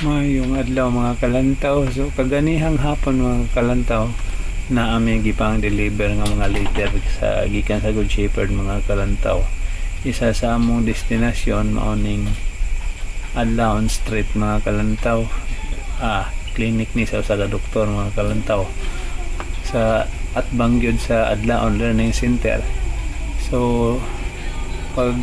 Mayong adlaw mga kalantaw. So kaganihang hapon mga kalantaw na aming gipang deliver nga mga liter sa gikan sa Good Shepherd mga kalantaw. Isa sa among destinasyon maoning Adlaon Street mga kalantaw. Clinic ni sa doktor mga kalantaw. Sa atbang gyud sa Adlaon Learning Center. So pag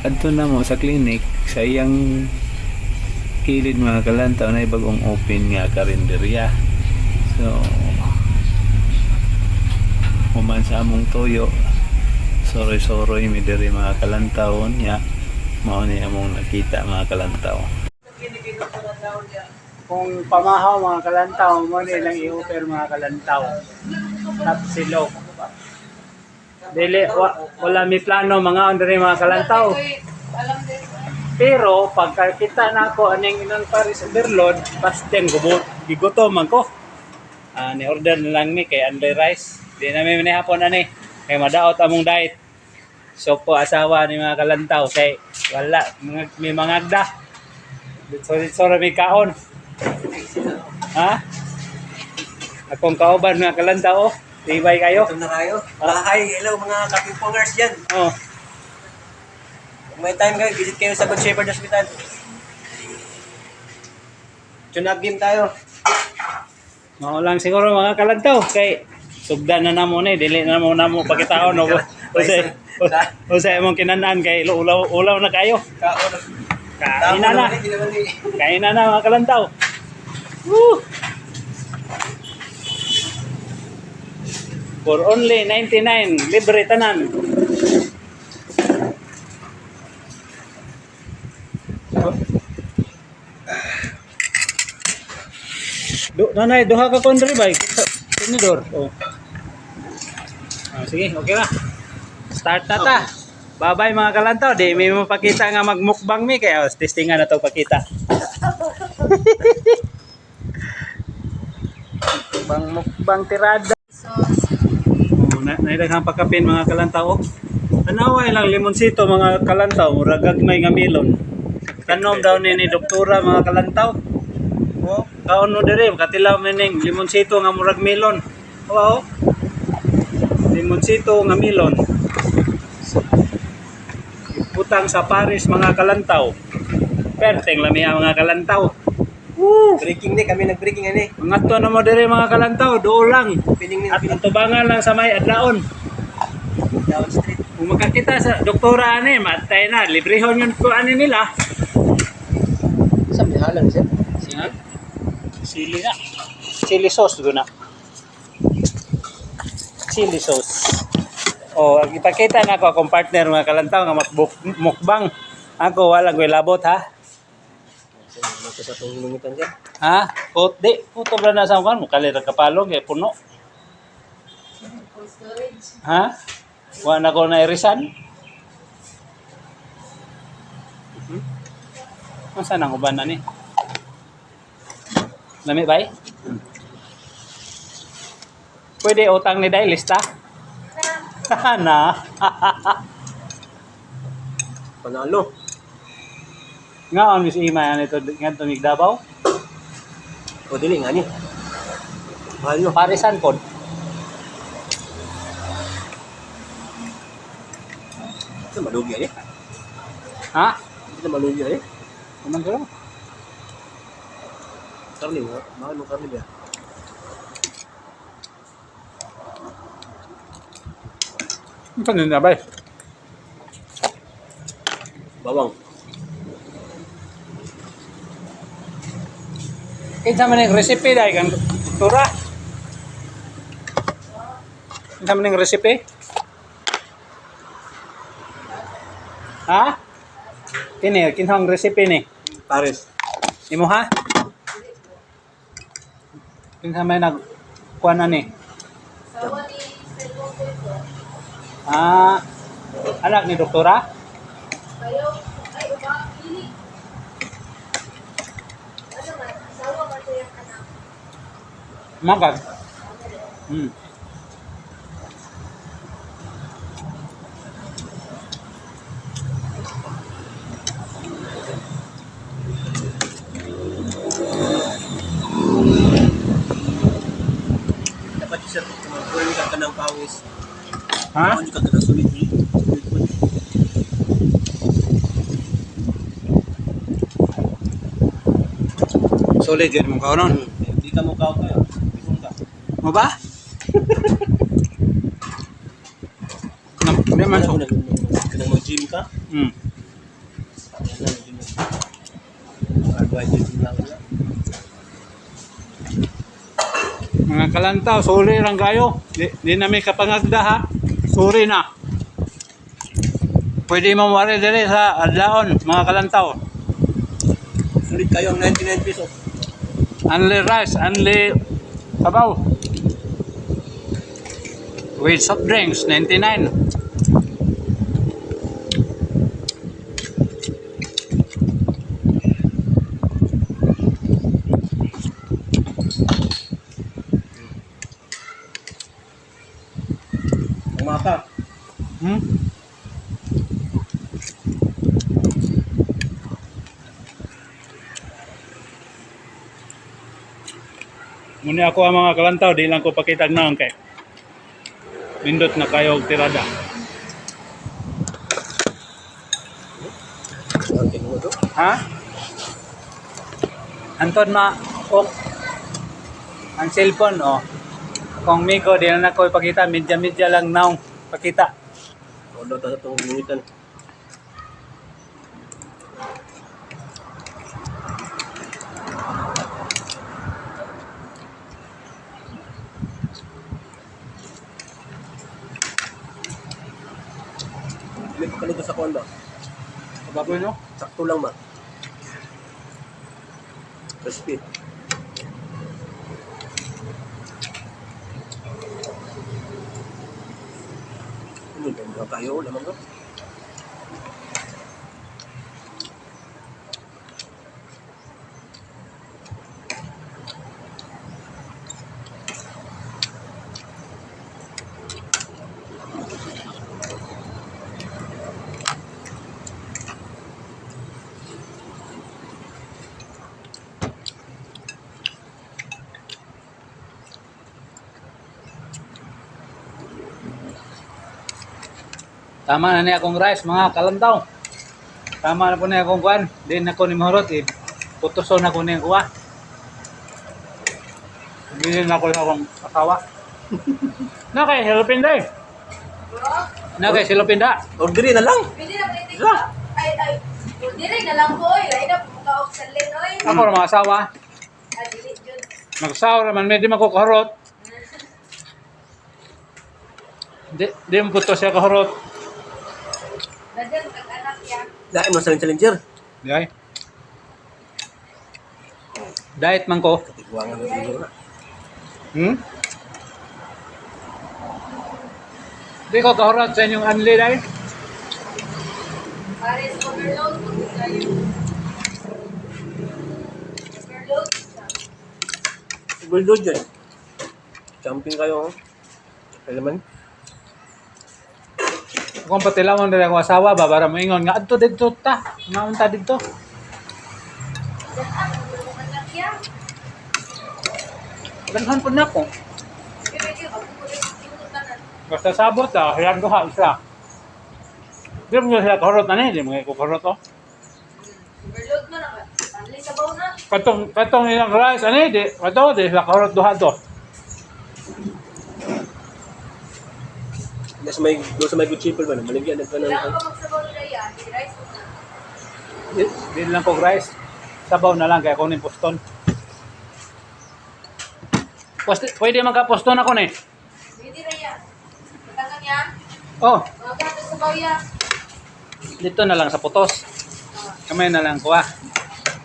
adto na mo sa clinic sa iyang kilid mga kalantaw na bagong open nga karinderya. So human sa among toyo soroy-soroy mi diri mga kalantaw niya mao ni among nakita mga kalantaw. Kung pamahaw mga kalantaw mo ni lang i-offer mga kalantaw tapsilog dili wala mi plano mga on diri mga kalantaw. Pero pagkakita na ako aning inon Paris overload, pasten gigutom man ko. Ni order na lang mi kay under rice. Di na mi manihapon ani kay madaot among diet. So po asawa ni mga kalantaw kay wala may mangagda. So mi kaon. Ha? Akong kauban mga kalantaw, tibay kayo. Ito na kayo. Hi, hello mga kapipongers dyan. Oh. Kung may time kayo, visit kayo sa Good Shepherd Hospital. Tune-up game tayo. Mao lang siguro mga kalantaw kay sugdan na namo ni dili na mo pakitaon no. Usay mong kinanan kay ulaw na kayo. Kain na mga kalantaw. Woo! For only 99 libre tanan. Nanay, duha ka kon diri bay. Tinidor. Oh. Sige, okay na. Start na ta. Bye-bye mga kalantaw. Di may mapakita nga magmukbang mi kaya testingan na to pakita. Mukbang tirada. Naidaghang pagkapin mga kalantaw. Tanaway lang limonsito mga kalantaw. Ragagmay nga melon. Tanom daw ni doktora mga kalantaw. Oh, kaon mo dire katilaw mening limonsito nga murag melon. Wow. Limonsito nga melon. Putang sa Paris mga kalantaw. Perteng lami mga kalantaw. Woo! Breaking ni, kami nag-breaking ani. Mga to na mo dire mga kalantaw, do lang. Pining ni, At tubangan lang sa may adlaon. Down street. Kung makakita sa doktora ani, matay na librehon yun ko ani nila. Sa bihalan siya. Singa? Chili na. Chili sauce guna. Chili sauce. Oh, ipakita na ako akong partner mga kalantaw nga mukbang. Ako wala ko'y labot ha. Ito sa itong lungitan dyan. Ha? Di. Puto ba na sa mga mukalira kapalong kaya puno. Ha? Wala ko na irisan. Saan ang uban na ni? Lami ba? Pwede utang ni Day, lista? Na. Panalo. Nga on Miss Ima nito ngadto mig Davao. O dili nga ni. Mahal no. Parisan pod. Ito malugi ani. Ha? Ito malugi ani. Naman ko. Karni mo. Mahal mo karni ba? Ito na ba? Bawang. Kinsa man ang recipe dai kan tura? Kinsa man ang recipe? Ha? Kini kinsa ang recipe ni? Paris. Imo ha? Kinsa man nag kuan na ni? Anak ni doktora? Magag. Yes. Ha? Ano ka ka sulit. Solid yan mo kaunon. Hindi ka mo kao kaya. Bisong ka. Mo ba? Hindi man so. Kung mag-gym ka, Hmm. advice lang na. Mga kalantaw, sorry lang kayo. Di na may kapangagda ha. Sorry na. Pwede mo mawari dire sa adlaon, mga kalantaw. Sulit kayo ang 99 pesos. Only rice, only sabaw. With soft drinks, 99. Ang maka. Hmm? Muna ako ang mga kalantaw, di lang ko pakitag naon kay nindot na kayo og tirada. Okay mo to. Ha? Anton ma ok ang cellphone oh. Kung Miko di na ko ipakita, medya lang naong pakita. Odo ta sa tong gunitan. May pakaluto sa kondo. Baboy no? Sakto lang ba? Crispy. Ano ba kayo lamang ko? Tama na niya akong rice, mga kalantaw. Tama na po niya akong kuan. Di na ko ni mahurot eh. Putuson na ko niya kuha. Bilhin na ko sa akong asawa. Na kay Silopinda eh. Na kay Silopinda. Orderin na lang. Pwede na pwede ko. Ay, dili na lang ko oy. Lain na pumunta og salin oy. Ako na mga asawa. Ah, dili jud. Magsawa naman, may di makukarot. Di mo puto siya kahurot. Dagan kag anak ya. Dahil mo sa challenger. Di ay. Diet man ko. Tiguangan mo siguro na. Hmm? Di ko kahurot sa inyong anli dahil. Pares overload ko kayo. Overload. Bulldog dyan. Camping kayo. Kaya naman. Kung patilawan din akong asawa ba, para moingon nga, adto dito ta. Naunta dito. Dan mo anak ya. Ganhan po na ko. Pwede ako ko rin tanan. Basta sabot ah, hayang duha isa. Di mo siya kahurot na ni, di mo kahurot oh. Overload man ako. Anli sabaw na. Katong ilang rice, ano di, di siya kahurot duha to. Doon sa may good chipper ba na? Maligyan na ka ng... Kailangan pa magsabaw nila ya. Di rice mo na. Di lang ko rice. Sabaw na lang kaya kunin poston. Pwede magka-poston ako ni. Pwede na ya. Katangan ya. Oh, Mga gato sabaw ya. dito na lang sa putos. Kamay na lang kuha.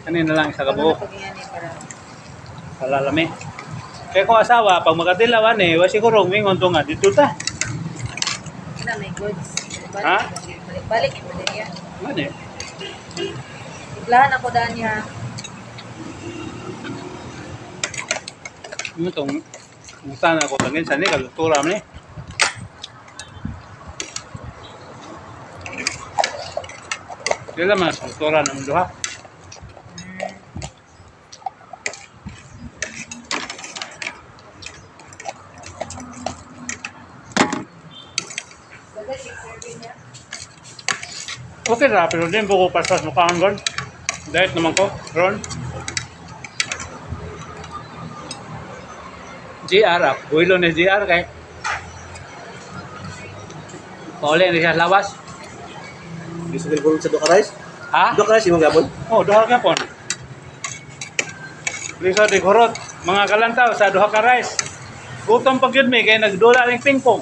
Kanina lang sa kabuo. Sa lalami. Kaya kung asawa, pag magkatilawan eh, siguro mingon to nga, dito ta. Na may goods. Ha? Balik yung malaya. Ano eh? Lahan ako daan niya. Ano itong, kung saan ako tangin, saan eh, kalutura mo eh. Sila man, kalutura ng duha. Okay ra, pero din buko paspas mo kaon gon. Diet naman ko, Ron. GR up. Builo ni GR kay. Pauli ni siya lawas. Gusto ko sa Duka Rice? Ha? Duka Rice yung gabon? Oh, duha ka pon. Liso di kurot. Mga kalantaw sa duha ka rice. Gutom pag yun may kay nagdula ning pingpong.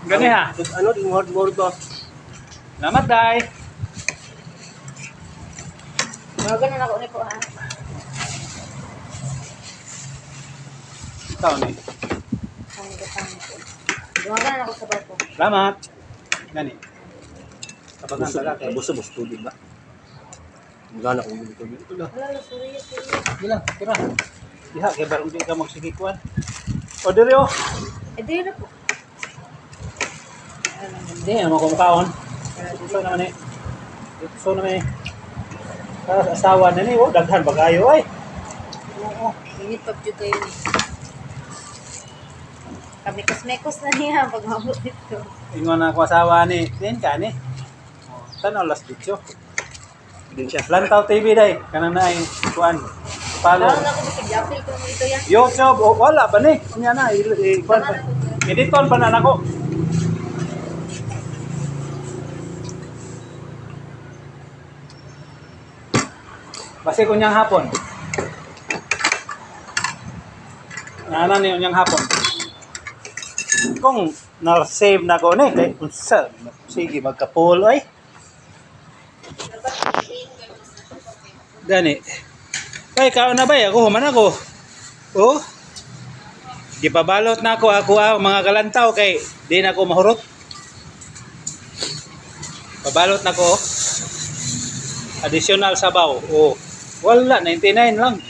Gani ha. Ano, di mo to. Namatay. Mga ganun ako ni po ha. Tao ni. Ang gatang ko. Mga ganun ako sa barko. Salamat. Gani. Kapag ang taga kay. Buso tubig ba? Magana kung dito dito lang. Wala, sorry. Bilang, tira. Diha kay barong di ka magsigikuan. O diri oh. Eh, di na po. Di naman kumakaon. So naman eh. So naman eh. Para sa asawa na ni, oh, daghan bagayo ay. Oo, init pa dyan kayo ni. Kami mekos na niya pag mabot dito. Ingon na ako asawa ni, din ka ni. Oh, tanaw las dito. Din siya. Lantaw TV day, kanang na ay kuan. Follow. Lalo na ako bisigyapil ko dito yan. YouTube, oh, wala pa ni. Unya na, kuan pa. Editon pa na nako. Basi kunyang hapon. Nana ni unyang hapon. Kung na-save na ko ni, kay unsa, sige magka-pull ay. Gani. Kay kaon na ba ako human ako. Oh. Gipabalot na ako mga kalantaw kay di na ako mahurot. Pabalot na ko. Additional sabaw. Oh. Wala 99 lang.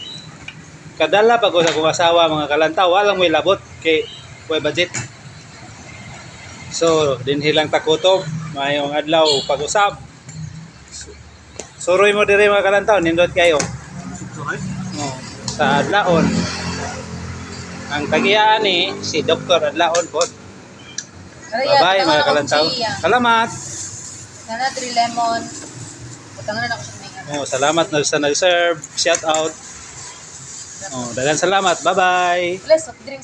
Kadala pag sa kong asawa mga kalantaw, walang may labot kay may budget. So, dinhi lang takutob, mayong adlaw pag-usab. Suroy mo diri mga kalantaw, nindot kayo. Oh, sa adlaon. Ang tagiyaan ni si Dr. Adlaon po. Bye-bye mga kalantaw. Salamat. Sana 3 lemon. Butangan na ako sa mga. Oh, salamat na sa nag-serve. Shout out. Oh, daghang salamat. Bye-bye. Let's drinks.